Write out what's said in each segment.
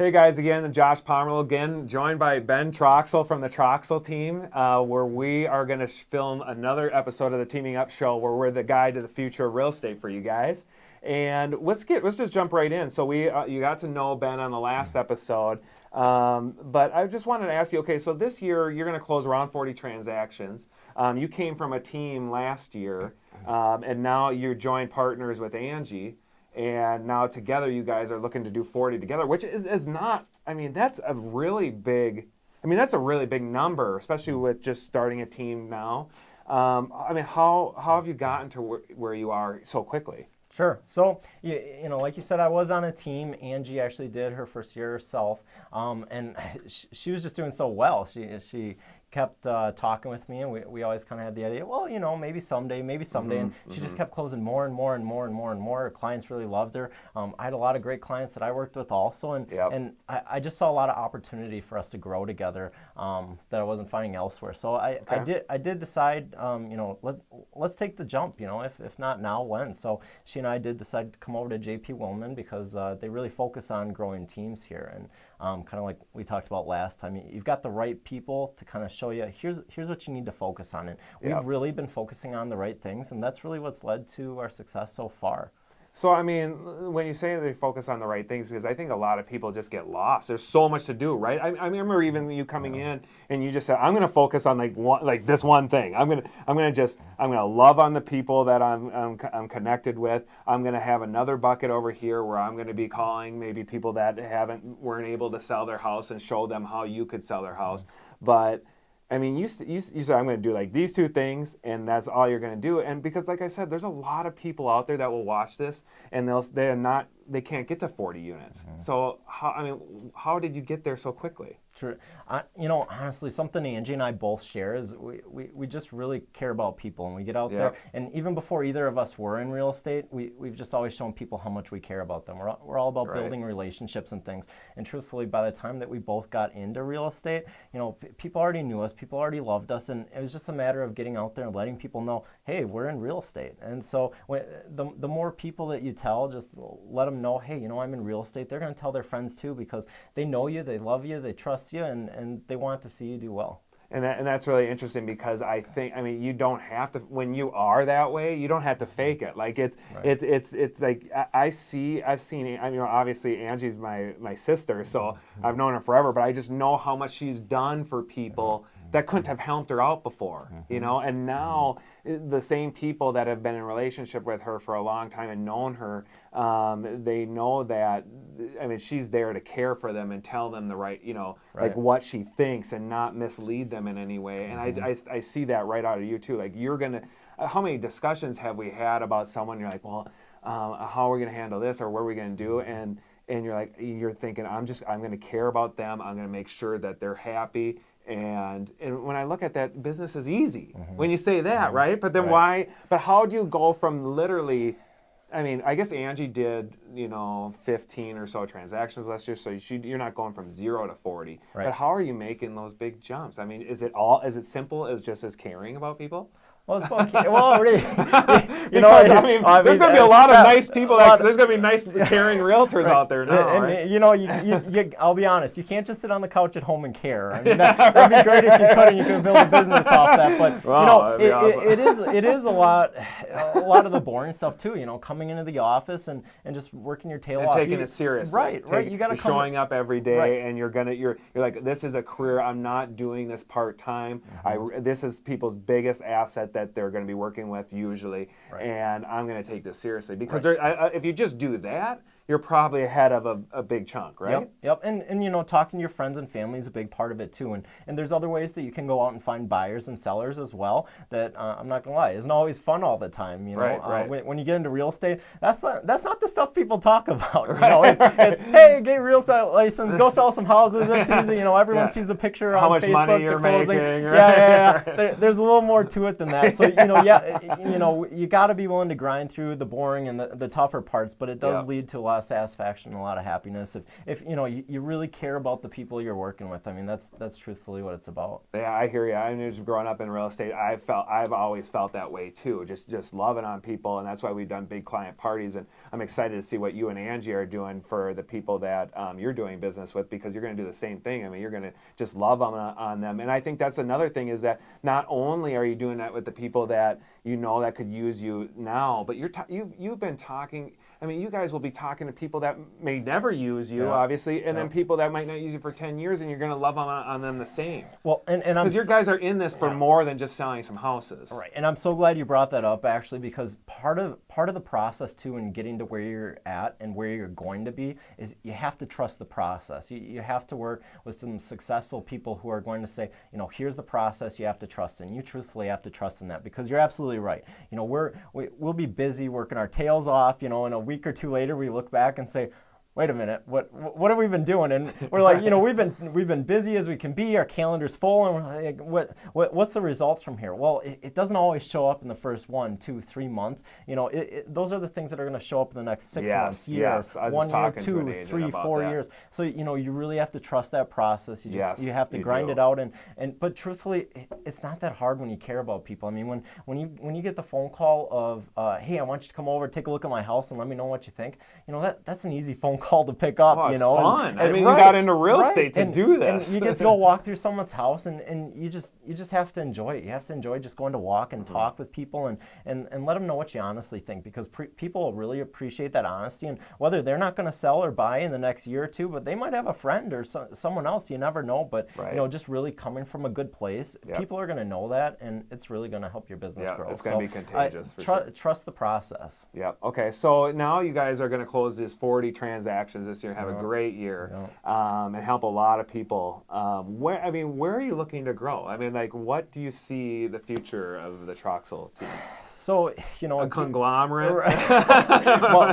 Hey guys, again, Josh Pomerl again, joined by Ben Troxel from the Troxel team, where we are going to film another episode of the Teaming Up Show, where we're the guide to the future of real estate for you guys. And let's just jump right in. So you got to know Ben on the last episode, but I just wanted to ask you. Okay, so this year you're going to close around 40 transactions. You came from a team last year, and now you're joint partners with Angie. And now together you guys are looking to do 40 together, which is not, I mean, that's a really big number, especially with just starting a team now. I mean, how have you gotten to where you are so quickly? Sure. So, you know, like you said, I was on a team. Angie actually did her first year herself, and she was just doing so well. She kept talking with me, and we always kind of had the idea, well, you know, maybe someday, and she just kept closing more and more. Her clients really loved her. I had a lot of great clients that I worked with also, and I just saw a lot of opportunity for us to grow together that I wasn't finding elsewhere. So I did decide, you know, let's take the jump, you know, if not now, when? So she and I did decide to come over to JP Willman because they really focus on growing teams here, and kind of like we talked about last time, you've got the right people to kind of show you, here's what you need to focus on. And we've really been focusing on the right things, and that's really what's led to our success so far. So, I mean, when you say they focus on the right things, because I think a lot of people just get lost. There's so much to do, right? I remember even you coming in and you just said, I'm going to focus on this one thing. I'm going to love on the people that I'm connected with. I'm going to have another bucket over here where I'm going to be calling maybe people that weren't able to sell their house and show them how you could sell their house. But I mean, you said I'm going to do like these two things, and that's all you're going to do. And because, like I said, there's a lot of people out there that will watch this, and they can't get to 40 units. So how did you get there so quickly? Sure. You know, honestly, something Angie and I both share is we just really care about people, and we get out there. And even before either of us were in real estate, we've just always shown people how much we care about them. We're all about building relationships and things. And truthfully, by the time that we both got into real estate, you know, people already knew us, people already loved us, and it was just a matter of getting out there and letting people know, hey, we're in real estate. And so the more people that you tell, just let them know, hey, you know, I'm in real estate. They're going to tell their friends too, because they know you, they love you, they trust you, and they want to see you do well. And that's really interesting, because I mean, you don't have to, when you are that way, you don't have to fake it. Like it's like I've seen, I mean, obviously Angie's my sister, so I've known her forever, but I just know how much she's done for people that couldn't have helped her out before, you know, and now the same people that have been in relationship with her for a long time and known her, they know that, I mean, she's there to care for them and tell them the right, you know, like what she thinks and not mislead them in any way. And I see that right out of you too. Like how many discussions have we had about someone, you're like, well, how are we going to handle this, or what are we going to do? And you're thinking, I'm going to care about them. I'm going to make sure that they're happy. And when I look at that, business is easy when you say that, right? But then but how do you go from literally, I mean, I guess Angie did, you know, 15 or so transactions last year, so you're not going from 0 to 40. Right. But how are you making those big jumps? I mean, is it simple as just as caring about people? Well, it's about really, you know, I mean, there's going to be a lot of nice people. There's going to be nice, caring realtors out there now. And right? You know, I'll be honest. You can't just sit on the couch at home and care. I mean, that'd be great if you could, and you could build a business off that. But you know, it is a lot of the boring stuff too. You know, coming into the office and just working your tail off, taking it seriously. Right. You got to showing up every day, and you're like, this is a career. I'm not doing this part time. This is people's biggest asset that they're going to be working with usually, and I'm going to take this seriously, because if you just do that, you're probably ahead of a big chunk, right? Yep. And you know, talking to your friends and family is a big part of it too. And there's other ways that you can go out and find buyers and sellers as well. That I'm not gonna lie, isn't always fun all the time. You know, when you get into real estate, that's not the stuff people talk about. You know, it's hey, get a real estate license, go sell some houses. It's easy. You know, everyone sees the picture on Facebook, money you're the closing. Making, Yeah. There's a little more to it than that. So you know, you got to be willing to grind through the boring and the tougher parts, but it does lead to a lot of satisfaction, a lot of happiness. If you know you really care about the people you're working with. I mean, that's truthfully what it's about. Yeah, I hear you. I mean, just growing up in real estate, I've always felt that way too. Just loving on people, and that's why we've done big client parties. And I'm excited to see what you and Angie are doing for the people that you're doing business with, because you're going to do the same thing. I mean, you're going to just love on them. And I think that's another thing, is that not only are you doing that with the people that you know that could use you now, but you've been talking. I mean, you guys will be talking to people that may never use you, obviously, and then people that might not use you for 10 years, and you're going to love on them the same. Well, and because your guys are in this for more than just selling some houses. Right, and I'm so glad you brought that up, actually, because part of the process too in getting to where you're at and where you're going to be is you have to trust the process. You have to work with some successful people who are going to say, you know, here's the process you have to trust in. You truthfully have to trust in that, because you're absolutely right. You know, we'll be busy working our tails off, you know, in a week or two later we look back and say, wait a minute, what have we been doing? And we're like, you know, we've been busy as we can be. Our calendar's full, and we're like, what's the results from here? Well, it doesn't always show up in the first 1, 2, 3 months. You know, those are the things that are going to show up in the next 6 months, year, 1 year, 2, 3, 4 years. So you know, you really have to trust that process. You have to grind it out, but truthfully, it's not that hard when you care about people. I mean, when you get the phone call of, hey, I want you to come over, take a look at my house, and let me know what you think. You know, that's an easy phone call to pick up. It's you know, fun. I mean, you got into real estate to do this. And you get to go walk through someone's house, and you just have to enjoy it. You have to enjoy just going to walk and talk with people, and let them know what you honestly think, because people will really appreciate that honesty. And whether they're not going to sell or buy in the next year or two, but they might have a friend or someone else. You never know. But you know, just really coming from a good place, people are going to know that, and it's really going to help your business grow. It's going to be contagious. Trust the process. Yeah. Okay. So now you guys are going to close these 40 transactions this year, have a great year, and help a lot of people. Where are you looking to grow? I mean, like, what do you see the future of the Troxel team? So, you know, a conglomerate,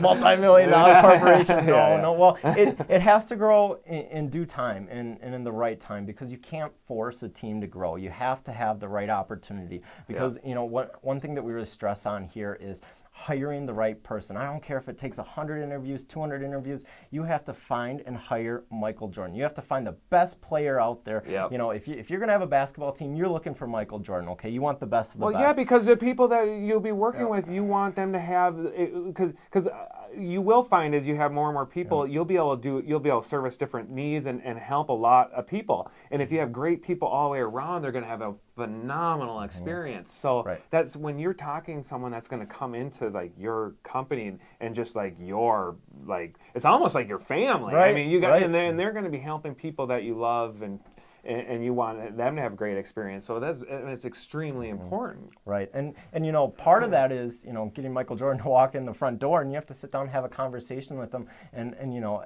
multi-million-dollar corporation. No. Well, it has to grow in due time and in the right time, because you can't force a team to grow. You have to have the right opportunity, because you know, one thing that we really stress on here is hiring the right person. I don't care if it takes 100 interviews, 200 interviews. You have to find and hire Michael Jordan. You have to find the best player out there. You know, if you're going to have a basketball team, you're looking for Michael Jordan. Okay, you want the best of the best. Well, yeah, because the people that you'll be working with, you want them to have, because you will find as you have more and more people, you'll be able to service different needs and help a lot of people. And if you have great people all the way around, they're going to have a phenomenal experience. So that's when you're talking to someone that's going to come into like your company and just like it's almost like your family. I mean, you got and they're going to be helping people that you love, and you want them to have a great experience. So it's extremely important. Right. And you know, part of that is, you know, getting Michael Jordan to walk in the front door, and you have to sit down and have a conversation with him and you know,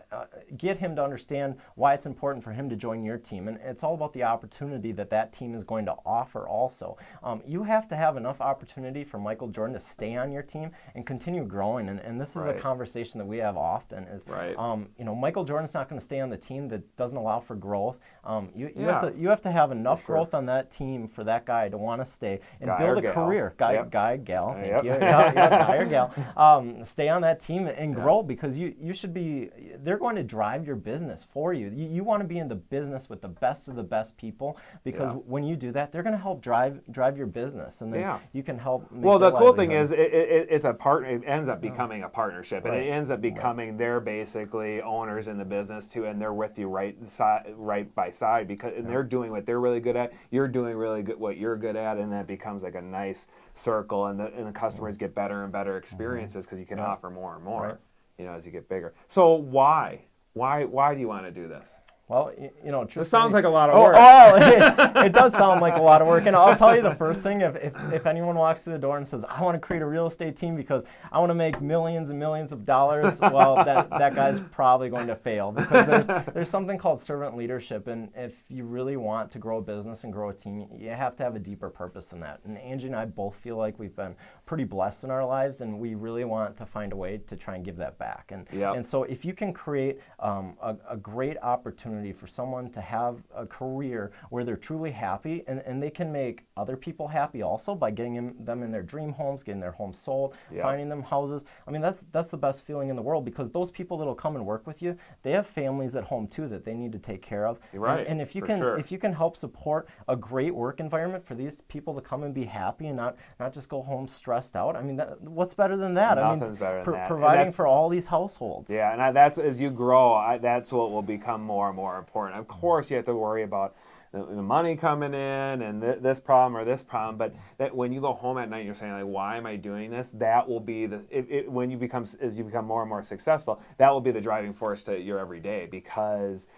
get him to understand why it's important for him to join your team. And it's all about the opportunity that team is going to offer also. You have to have enough opportunity for Michael Jordan to stay on your team and continue growing. And this is a conversation that we have often is, you know, Michael Jordan's not going to stay on the team that doesn't allow for growth. You have to have enough growth on that team for that guy to want to stay and build a career. Guy, gal, thank you. Guy or gal. Stay on that team and grow, because you should be. They're going to drive your business for you. You want to be in the business with the best of the best people, because when you do that, they're going to help drive your business, and then you can help. Make the cool thing is it's a partner. It ends up becoming a partnership, and it ends up becoming they're basically owners in the business too, and they're with you right by side, because and they're doing what they're really good at. You're doing really good what you're good at, and that becomes like a nice circle, and the customers get better and better experiences because you can offer more and more, you know, as you get bigger. So why do you want to do this? Well, you know, it sounds like a lot of work. It does sound like a lot of work. And I'll tell you the first thing, if anyone walks through the door and says, I want to create a real estate team because I want to make millions and millions of dollars, well, that guy's probably going to fail, because there's something called servant leadership. And if you really want to grow a business and grow a team, you have to have a deeper purpose than that. And Angie and I both feel like we've been pretty blessed in our lives, and we really want to find a way to try and give that back. And so if you can create a great opportunity opportunity for someone to have a career where they're truly happy, and they can make other people happy also by getting them in their dream homes, getting their homes sold, finding them houses. I mean, that's the best feeling in the world, because those people that'll come and work with you, they have families at home too that they need to take care of. Right. And if you can, if you can help support a great work environment for these people to come and be happy and not just go home stressed out, I mean, what's better than that? Nothing's better than that. Providing for all these households. Yeah, and that's, as you grow, that's what will become more and more important. Of course, you have to worry about the money coming in and this problem or this problem, but that when you go home at night, you're saying, like, why am I doing this? That will be when you become, as you become more and more successful, that will be the driving force to your everyday, because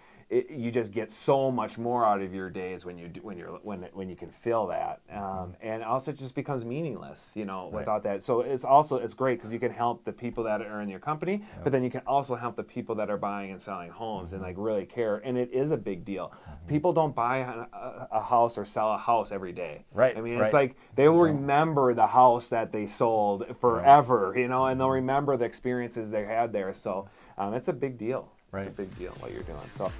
you just get so much more out of your days when you can feel that, and also it just becomes meaningless, without that. So it's great because you can help the people that are in your company, but then you can also help the people that are buying and selling homes and like really care. And it is a big deal. People don't buy a house or sell a house every day. Right. I mean, it's like they will remember the house that they sold forever, and they'll remember the experiences they had there. So it's a big deal. It's a big deal what you're doing. So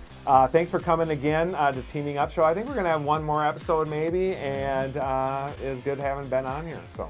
thanks for coming again to Teaming Up Show. I think we're going to have one more episode maybe, and it was good having Ben on here. So.